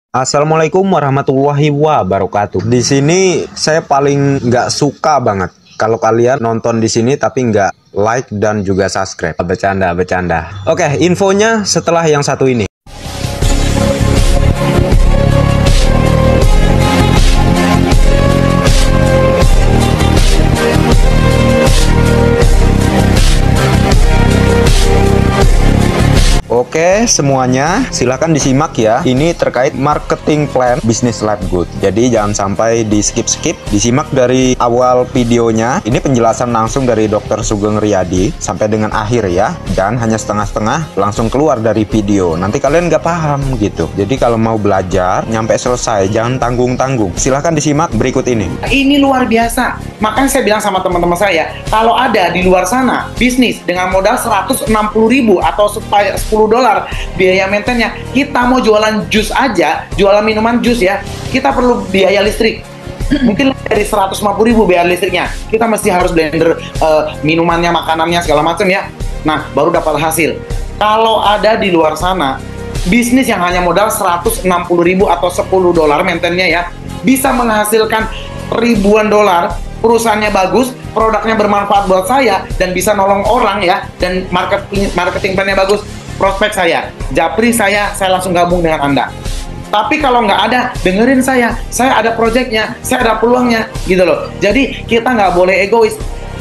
Assalamualaikum warahmatullahi wabarakatuh. Di sini saya paling nggak suka banget kalau kalian nonton di sini tapi nggak like dan juga subscribe. Bercanda. Oke, infonya setelah yang satu ini. Oke, semuanya silahkan disimak ya. Ini terkait marketing plan bisnis Live Good. Jadi jangan sampai di skip-skip, disimak dari awal videonya. Ini penjelasan langsung dari Dr. Sugeng Riyadi sampai dengan akhir ya. Dan hanya setengah-setengah langsung keluar dari video. Nanti kalian nggak paham gitu. Jadi kalau mau belajar, nyampe selesai, jangan tanggung-tanggung. Silahkan disimak berikut ini. Ini luar biasa. Makanya saya bilang sama teman-teman saya, kalau ada di luar sana bisnis dengan modal 160.000 atau $10 biaya maintenance-nya, kita mau jualan jus aja, jualan minuman jus ya, kita perlu biaya listrik. Mungkin dari 150.000 biaya listriknya, kita mesti harus blender minumannya, makanannya, segala macam ya. Nah, baru dapat hasil. Kalau ada di luar sana bisnis yang hanya modal 160.000 atau $10 maintenance-nya ya, bisa menghasilkan ribuan dolar. Perusahaannya bagus, produknya bermanfaat buat saya, dan bisa nolong orang ya, dan marketing plan-nya bagus. Prospek saya, japri saya langsung gabung dengan Anda. Tapi kalau nggak ada, dengerin saya ada proyeknya, saya ada peluangnya, gitu loh. Jadi kita nggak boleh egois,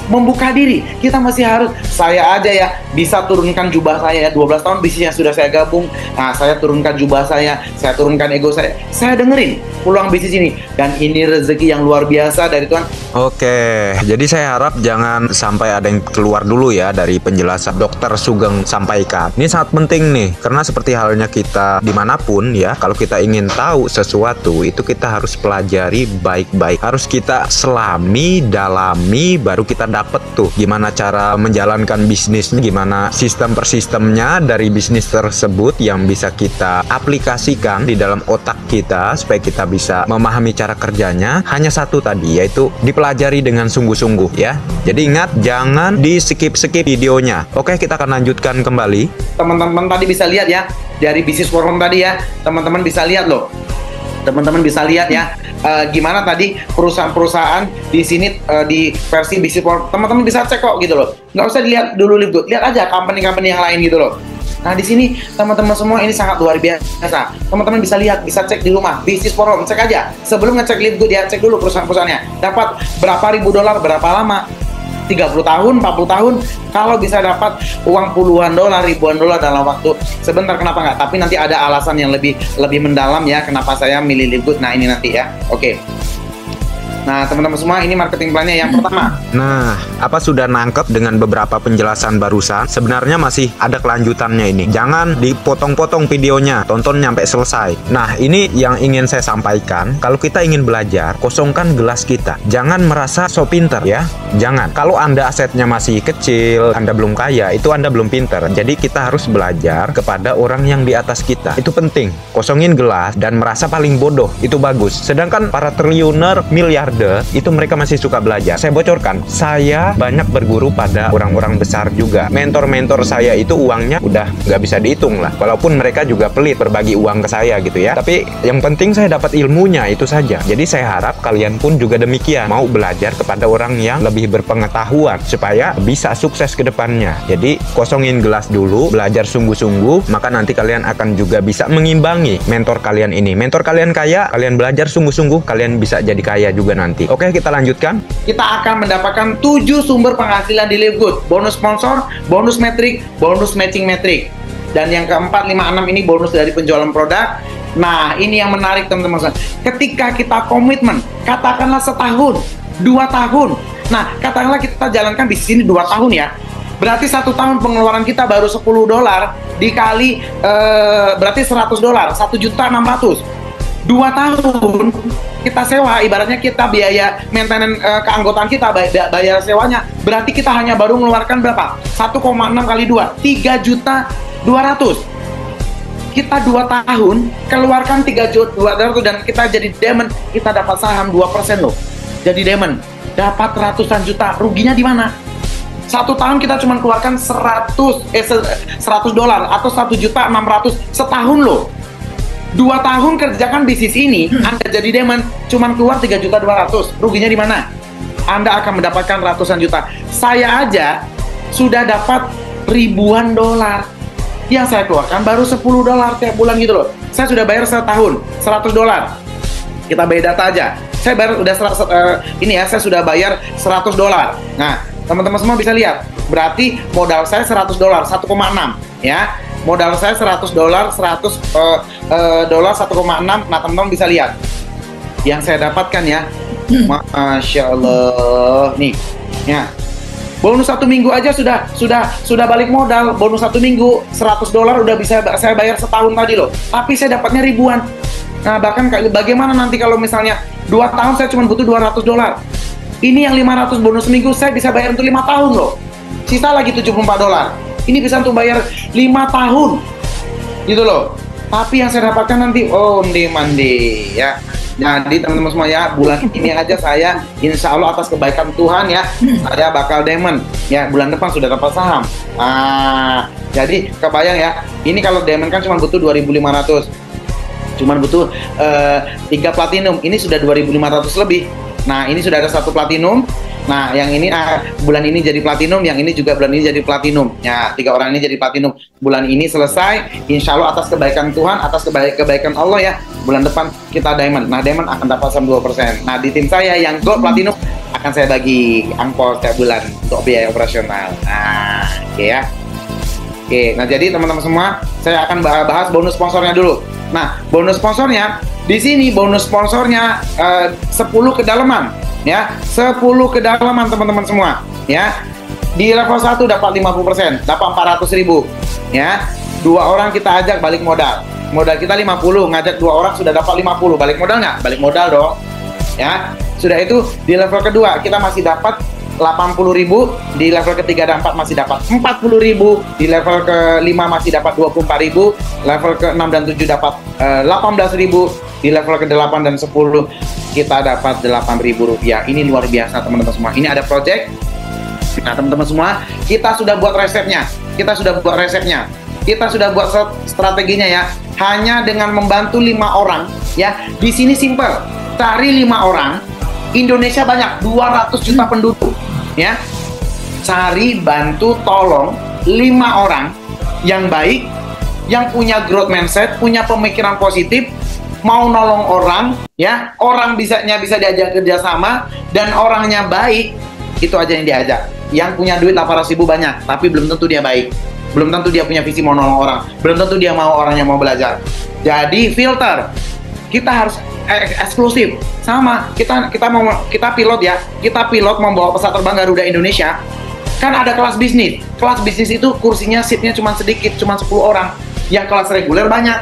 membuka diri. Kita masih harus, saya aja ya bisa turunkan jubah saya ya, 12 tahun bisnisnya sudah saya gabung. Nah, saya turunkan jubah saya turunkan ego saya dengerin peluang bisnis ini, dan ini rezeki yang luar biasa dari Tuhan. Oke, jadi saya harap jangan sampai ada yang keluar dulu ya dari penjelasan Dr. Sugeng sampaikan. Ini sangat penting nih, karena seperti halnya kita dimanapun ya, kalau kita ingin tahu sesuatu itu kita harus pelajari baik-baik, harus kita selami, dalami, baru kita dapat tuh gimana cara menjalankan bisnisnya, gimana sistem per sistemnya dari bisnis tersebut yang bisa kita aplikasikan di dalam otak kita supaya kita bisa memahami cara kerjanya. Hanya satu tadi, yaitu dipelajari dengan sungguh-sungguh ya. Jadi ingat, jangan di skip-skip videonya. Oke, kita akan lanjutkan kembali. Teman-teman tadi bisa lihat ya, dari bisnis forum tadi ya, teman-teman bisa lihat loh. Teman-teman bisa lihat ya, gimana tadi perusahaan-perusahaan di sini di versi bisnis forum. Teman-teman bisa cek kok gitu loh. Nggak usah dilihat dulu Live Good, lihat aja company-company yang lain gitu loh. Nah, di sini teman-teman semua ini sangat luar biasa. Teman-teman bisa lihat, bisa cek di rumah, bisnis forum, cek aja. Sebelum ngecek Live Good ya, cek dulu perusahaan-perusahaannya. Dapat berapa ribu dolar, berapa lama? 30 tahun, 40 tahun. Kalau bisa dapat uang puluhan dolar, ribuan dolar dalam waktu sebentar, kenapa nggak? Tapi nanti ada alasan yang lebih mendalam ya, kenapa saya milih Live Good. Nah, ini nanti ya. Oke. Nah, teman-teman semua, ini marketing plan-nya yang pertama. Nah, apa sudah nangkep dengan beberapa penjelasan barusan? Sebenarnya masih ada kelanjutannya ini. Jangan dipotong-potong videonya, tonton nyampe selesai. Nah, ini yang ingin saya sampaikan. Kalau kita ingin belajar, kosongkan gelas kita. Jangan merasa so pinter ya. Jangan. Kalau Anda asetnya masih kecil, Anda belum kaya, itu Anda belum pinter. Jadi kita harus belajar kepada orang yang di atas kita. Itu penting. Kosongin gelas dan merasa paling bodoh, itu bagus. Sedangkan para triliuner, miliarder, itu mereka masih suka belajar. Saya bocorkan, saya banyak berguru pada orang-orang besar juga. Mentor-mentor saya itu uangnya udah nggak bisa dihitung lah. Walaupun mereka juga pelit berbagi uang ke saya gitu ya. Tapi yang penting saya dapat ilmunya, itu saja. Jadi saya harap kalian pun juga demikian. Mau belajar kepada orang yang lebih berpengetahuan supaya bisa sukses ke depannya. Jadi kosongin gelas dulu, belajar sungguh-sungguh, maka nanti kalian akan juga bisa mengimbangi mentor kalian ini. Mentor kalian kaya, kalian belajar sungguh-sungguh, kalian bisa jadi kaya juga nanti. Oke, kita lanjutkan. Kita akan mendapatkan 7 sumber penghasilan di Live Good. Bonus sponsor, bonus metrik, bonus matching metrik. Dan yang keempat, 5, 6 ini bonus dari penjualan produk. Nah, ini yang menarik teman-teman. Ketika kita komitmen, katakanlah setahun, 2 tahun. Nah, katakanlah kita jalankan bisnis ini 2 tahun ya. Berarti 1 tahun pengeluaran kita baru $10 dikali berarti $100, 1.600.000. 2 tahun kita sewa, ibaratnya kita biaya maintenance keanggotaan kita, bayar sewanya, berarti kita hanya baru mengeluarkan berapa? 1,6 kali 2, 3.200.000. Kita 2 tahun keluarkan 3.200.000 dan kita jadi diamond, kita dapat saham 2% loh. Jadi diamond, dapat ratusan juta. Ruginya di mana? 1 tahun kita cuma keluarkan $100 atau 1.600.000 setahun loh. 2 tahun kerjakan bisnis ini, Anda jadi diamond, cuman keluar 3.200.000. Ruginya di mana? Anda akan mendapatkan ratusan juta. Saya aja sudah dapat ribuan dolar. Yang saya keluarkan baru $10 tiap bulan gitu loh. Saya sudah bayar setahun $100. Kita bayar data aja. Saya bayar udah saya sudah bayar $100. Nah, teman-teman semua bisa lihat. Berarti modal saya $100, 1,6 ya. Modal saya $100, $100 1,6. Nah, teman-teman bisa lihat. Yang saya dapatkan ya. Masya Allah. Nih, ya. Bonus 1 minggu aja sudah balik modal. Bonus 1 minggu $100 udah bisa saya bayar setahun tadi loh. Tapi saya dapatnya ribuan. Nah, bahkan bagaimana nanti kalau misalnya 2 tahun saya cuma butuh $200. Ini yang 500 bonus minggu saya bisa bayar untuk 5 tahun loh. Sisa lagi $74. Ini bisa untuk bayar 5 tahun. Gitu loh. Tapi yang saya dapatkan nanti mandi ya. Jadi teman-teman semua ya, bulan ini aja saya insya Allah atas kebaikan Tuhan ya, saya bakal diamond ya. Bulan depan sudah dapat saham. Jadi kebayang ya, ini kalau diamond kan cuma butuh 2.500, cuman butuh 3 platinum. Ini sudah 2.500 lebih. Nah, ini sudah ada 1 platinum. Nah, yang ini bulan ini jadi platinum, yang ini juga bulan ini jadi platinum. Ya, 3 orang ini jadi platinum. Bulan ini selesai, insya Allah atas kebaikan Tuhan, atas kebaikan Allah ya. Bulan depan kita diamond. Nah, diamond akan dapat 2%. Nah, di tim saya yang gold platinum akan saya bagi angpau setiap bulan untuk biaya operasional. Nah, oke ya. Oke, nah jadi teman-teman semua, saya akan bahas bonus sponsornya dulu. Nah, bonus sponsornya di sini bonus sponsornya 10 kedalaman. Ya, 10 kedalaman teman-teman semua ya. Di level 1 dapat 50%, dapat 400.000 ya. 2 orang kita ajak balik modal. Modal kita 50, ngajak 2 orang sudah dapat 50. Balik modal nggak? Balik modal dong ya. Sudah itu di level kedua kita masih dapat 80.000, di level ketiga dan 4 masih dapat 40.000, di level ke-5 masih dapat 24.000, level ke-6 dan 7 dapat 18.000, di level ke-8 dan 10 kita dapat Rp8.000. Ini luar biasa teman-teman semua. Ini ada project. Nah, teman-teman semua, kita sudah buat resepnya. Kita sudah buat strateginya ya. Hanya dengan membantu 5 orang ya. Di sini simple. Cari 5 orang. Indonesia banyak 200 juta penduduk ya. Cari, bantu, tolong 5 orang yang baik, yang punya growth mindset, punya pemikiran positif, mau nolong orang ya, orang bisa diajak kerjasama, dan orangnya baik. Itu aja yang diajak. Yang punya duit 800.000 banyak, tapi belum tentu dia baik, belum tentu dia punya visi mau nolong orang, belum tentu dia mau orang yang mau belajar. Jadi filter, kita harus eksklusif. Sama kita pilot ya, kita pilot membawa pesawat terbang Garuda Indonesia. Kan ada kelas bisnis. Kelas bisnis itu kursinya, seatnya cuma sedikit, cuma 10 orang. Yang kelas reguler banyak.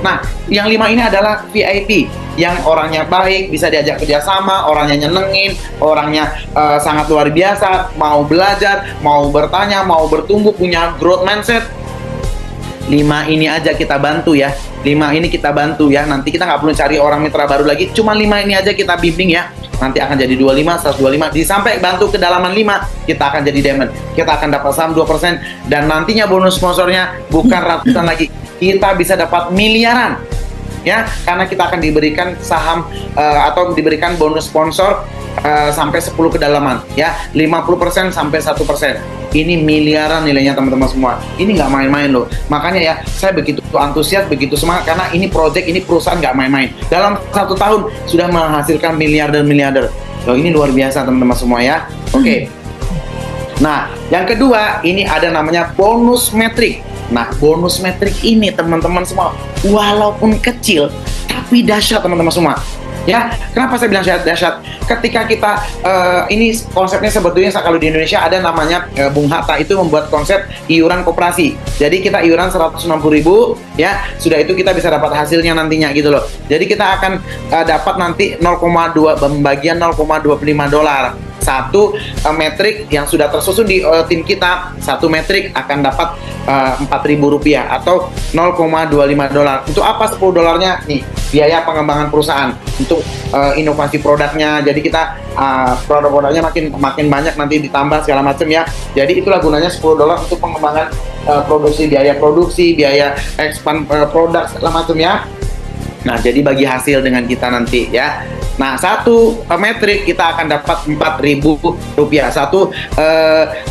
Nah, yang 5 ini adalah VIP, yang orangnya baik, bisa diajak kerjasama, orangnya nyenengin, orangnya sangat luar biasa, mau belajar, mau bertanya, mau bertumbuh, punya growth mindset. 5 ini aja kita bantu ya. 5 ini kita bantu ya. Nanti kita nggak perlu cari orang mitra baru lagi. Cuma 5 ini aja kita bimbing ya. Nanti akan jadi 25, 125. Sampai bantu kedalaman 5, kita akan jadi diamond. Kita akan dapat saham 2%. Dan nantinya bonus sponsornya bukan ratusan lagi. Kita bisa dapat miliaran. Ya, karena kita akan diberikan saham atau diberikan bonus sponsor sampai 10 kedalaman ya, 50% sampai 1%. Ini miliaran nilainya teman-teman semua. Ini nggak main-main loh. Makanya ya, saya begitu antusias, begitu semangat, karena ini project, ini perusahaan nggak main-main. Dalam 1 tahun sudah menghasilkan miliarder-miliarder. Loh, ini luar biasa teman-teman semua ya. Oke. Nah, yang kedua, ini ada namanya bonus metrik. Nah, bonus metrik ini teman-teman semua, walaupun kecil, tapi dahsyat teman-teman semua. Ya, kenapa saya bilang dahsyat? Ketika kita ini konsepnya sebetulnya kalau di Indonesia ada namanya Bung Hatta itu membuat konsep iuran koperasi. Jadi kita iuran 160.000 ya, sudah itu kita bisa dapat hasilnya nantinya gitu loh. Jadi kita akan dapat nanti 0,2 pembagian $0,25. Satu metrik yang sudah tersusun di tim kita, satu metrik akan dapat Rp4.000 atau $0,25. Untuk apa $10-nya? Nih, biaya pengembangan perusahaan untuk inovasi produknya. Jadi kita produk-produknya makin banyak nanti ditambah segala macam ya. Jadi itulah gunanya $10 untuk pengembangan produksi, biaya expand produk segala macam ya. Nah, jadi bagi hasil dengan kita nanti ya. Nah, satu metrik kita akan dapat Rp4.000. Satu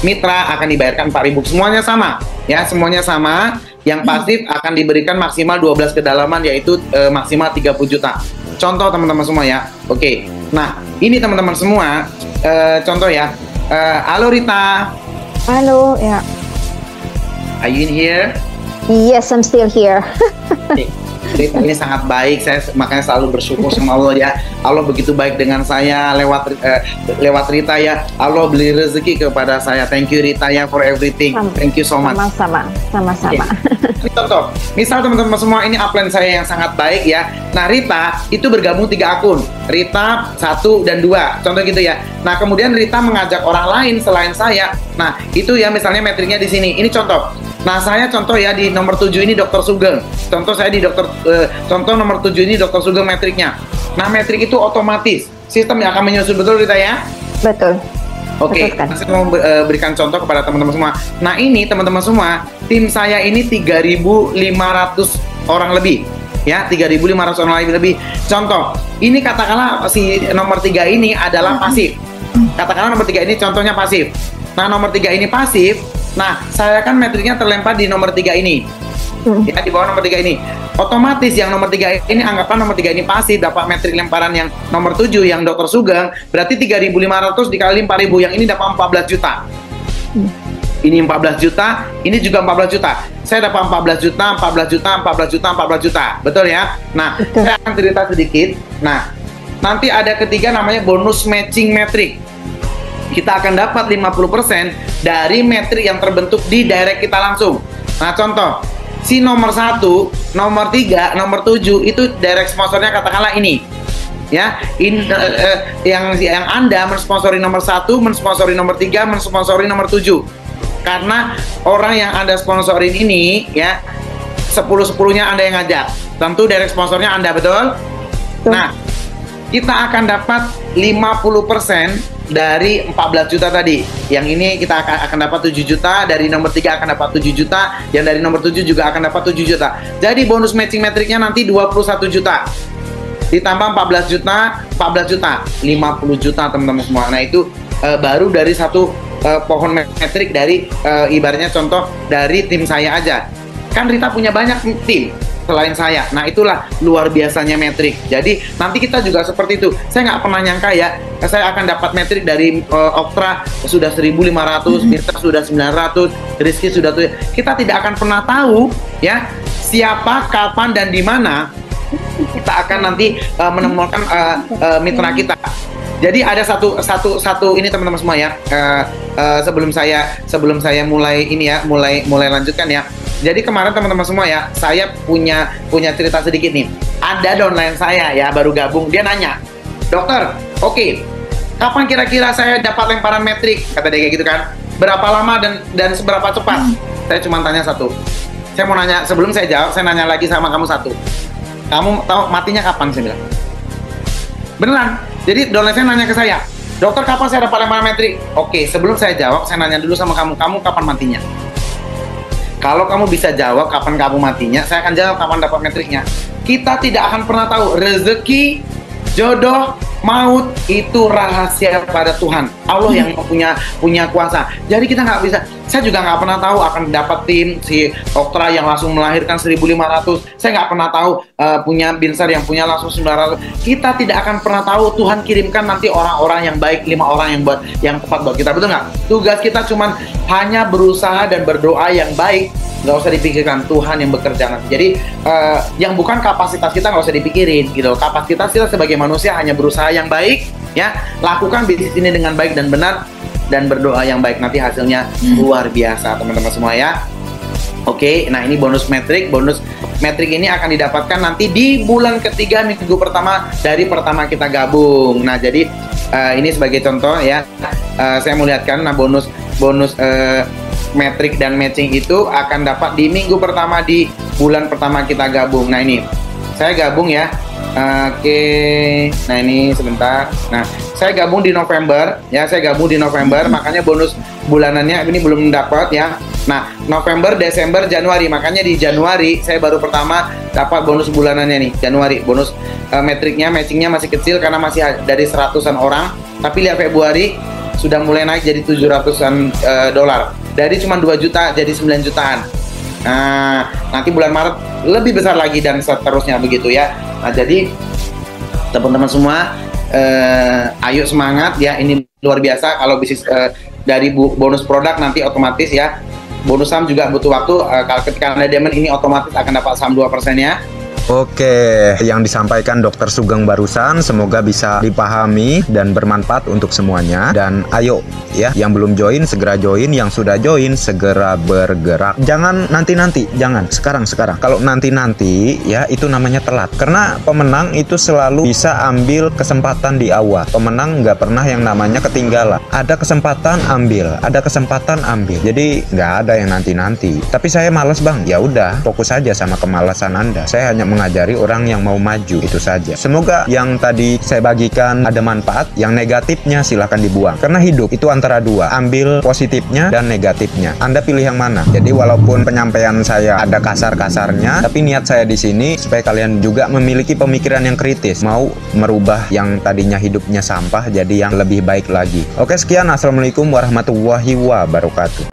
mitra akan dibayarkan 4.000. Semuanya sama ya, semuanya sama. Yang pasif akan diberikan maksimal 12 kedalaman, yaitu maksimal 30 juta. Contoh teman-teman semua ya. Oke. Nah, ini teman-teman semua contoh ya. Halo Rita. Halo, ya. Are you in here? Yes, I'm still here. Rita ini sangat baik, saya makanya selalu bersyukur sama Allah ya. Allah begitu baik dengan saya lewat Rita ya. Allah beri rezeki kepada saya. Thank you Rita ya for everything. Thank you so much. Sama-sama. Ini contoh, misal teman-teman semua ini upline saya yang sangat baik ya. Nah Rita itu bergabung 3 akun, Rita 1 dan 2, contoh gitu ya. Nah kemudian Rita mengajak orang lain selain saya. Nah itu ya misalnya metriknya di sini. Ini contoh. Nah saya contoh ya di nomor 7 ini Dr. Sugeng. Contoh saya di contoh nomor 7 ini Dr. Sugeng metriknya. Nah metrik itu otomatis sistem yang akan menyusun, betul Rita ya? Betul. Oke, saya mau berikan contoh kepada teman-teman semua. Nah ini teman-teman semua, tim saya ini 3.500 orang lebih. Ya, 3.500 orang lebih. Contoh, ini katakanlah si nomor 3 ini adalah pasif. Katakanlah nomor 3 ini contohnya pasif. Nah nomor 3 ini pasif. Nah, saya kan metriknya terlempar di nomor 3 ini. Ya, di bawah nomor 3 ini. Otomatis yang nomor 3 ini, anggaplah nomor 3 ini pasif, dapat metrik lemparan yang nomor 7 yang Dr. Sugeng, berarti 3.500 dikali 4.000, yang ini dapat 14 juta. Ini 14 juta, ini juga 14 juta. Saya dapat 14 juta, 14 juta, 14 juta, 14 juta. Betul ya? Nah, saya akan cerita sedikit. Nah, nanti ada ketiga namanya bonus matching metrik. Kita akan dapat 50% dari metrik yang terbentuk di direct kita langsung. Nah, contoh, si nomor 1, nomor 3, nomor 7 itu direct sponsornya katakanlah ini. Ya, yang Anda mensponsori nomor 1, mensponsori nomor 3, mensponsori nomor 7. Karena orang yang Anda sponsorin ini ya 10-10-nya Anda yang ngajak. Tentu direct sponsornya Anda, betul? Nah, kita akan dapat 50% dari 14 juta tadi. Yang ini kita akan dapat 7 juta, dari nomor 3 akan dapat 7 juta, yang dari nomor 7 juga akan dapat 7 juta. Jadi bonus matching metriknya nanti 21 juta. Ditambah 14 juta, 14 juta, 50 juta teman-teman semua. Nah itu baru dari satu pohon metrik dari ibaratnya contoh dari tim saya aja. Kan Rita punya banyak tim selain saya. Nah itulah luar biasanya metrik. Jadi nanti kita juga seperti itu. Saya nggak pernah nyangka ya, saya akan dapat metrik dari Oktra sudah 1.500, Mirta sudah 900, Rizky sudah tuh. Kita tidak akan pernah tahu ya siapa, kapan dan di mana kita akan nanti menemukan mitra kita. Jadi ada satu ini teman-teman semua ya. Sebelum saya mulai ini ya, mulai lanjutkan ya. Jadi kemarin teman-teman semua ya, saya punya cerita sedikit nih. Ada downline saya ya, baru gabung, dia nanya, dokter, oke, kapan kira-kira saya dapat lemparan metrik? Kata dia kayak gitu kan. Berapa lama dan seberapa cepat? Saya cuma tanya satu. Saya mau nanya, sebelum saya jawab, saya nanya lagi sama kamu satu. Kamu tahu matinya kapan? Saya bilang. Beneran. Jadi downline saya nanya ke saya, dokter kapan saya dapat lemparan metrik? Oke, sebelum saya jawab, saya nanya dulu sama kamu kapan matinya? Kalau kamu bisa jawab kapan kamu matinya, saya akan jawab kapan dapat metriknya. Kita tidak akan pernah tahu. Rezeki, jodoh, maut itu rahasia pada Tuhan. Allah yang punya kuasa. Jadi kita nggak bisa. Saya juga nggak pernah tahu akan dapat tim si Oktra yang langsung melahirkan 1.500. Saya nggak pernah tahu punya Binsar yang punya langsung 900. Kita tidak akan pernah tahu Tuhan kirimkan nanti orang-orang yang baik, 5 orang yang tepat buat kita. Betul nggak? Tugas kita cuman hanya berusaha dan berdoa yang baik. Nggak usah dipikirkan, Tuhan yang bekerja nanti. Jadi yang bukan kapasitas kita nggak usah dipikirin gitu. Kapasitas kita sebagai manusia hanya berusaha yang baik ya, lakukan bisnis ini dengan baik dan benar dan berdoa yang baik, nanti hasilnya luar biasa teman-teman semua ya. Oke, nah ini bonus metrik ini akan didapatkan nanti di bulan ketiga minggu pertama dari pertama kita gabung. Nah jadi ini sebagai contoh ya, saya mau lihatkan. Nah bonus metrik dan matching itu akan dapat di minggu pertama di bulan pertama kita gabung. Nah ini saya gabung ya Oke, nah ini sebentar. Nah, saya gabung di November, ya saya gabung di November, makanya bonus bulanannya ini belum dapat ya. Nah, November, Desember, Januari, makanya di Januari saya baru pertama dapat bonus bulanannya nih, Januari. Bonus metriknya, matchingnya masih kecil karena masih dari 100-an orang. Tapi lihat Februari sudah mulai naik jadi 700-an dolar. Dari cuma 2 juta jadi 9 jutaan. Nah, nanti bulan Maret lebih besar lagi dan seterusnya begitu ya. Nah, jadi teman-teman semua, ayo semangat ya. Ini luar biasa kalau bisnis dari bonus produk nanti otomatis ya. Bonus saham juga butuh waktu. Kalau ketika Anda diamond ini otomatis akan dapat saham 2% ya. Oke, yang disampaikan Dokter Sugeng barusan semoga bisa dipahami dan bermanfaat untuk semuanya. Dan ayo ya, yang belum join segera join, yang sudah join segera bergerak. Jangan nanti-nanti, jangan sekarang. Kalau nanti-nanti ya itu namanya telat. Karena pemenang itu selalu bisa ambil kesempatan di awal. Pemenang nggak pernah yang namanya ketinggalan. Ada kesempatan ambil, ada kesempatan ambil. Jadi nggak ada yang nanti-nanti. Tapi saya males bang, ya udah fokus aja sama kemalasan Anda. Saya hanya mengajari orang yang mau maju, itu saja. Semoga yang tadi saya bagikan ada manfaat, yang negatifnya silahkan dibuang. Karena hidup itu antara dua, ambil positifnya dan negatifnya. Anda pilih yang mana? Jadi walaupun penyampaian saya ada kasar-kasarnya, tapi niat saya di sini supaya kalian juga memiliki pemikiran yang kritis, mau merubah yang tadinya hidupnya sampah jadi yang lebih baik lagi. Oke, sekian. Assalamualaikum warahmatullahi wabarakatuh.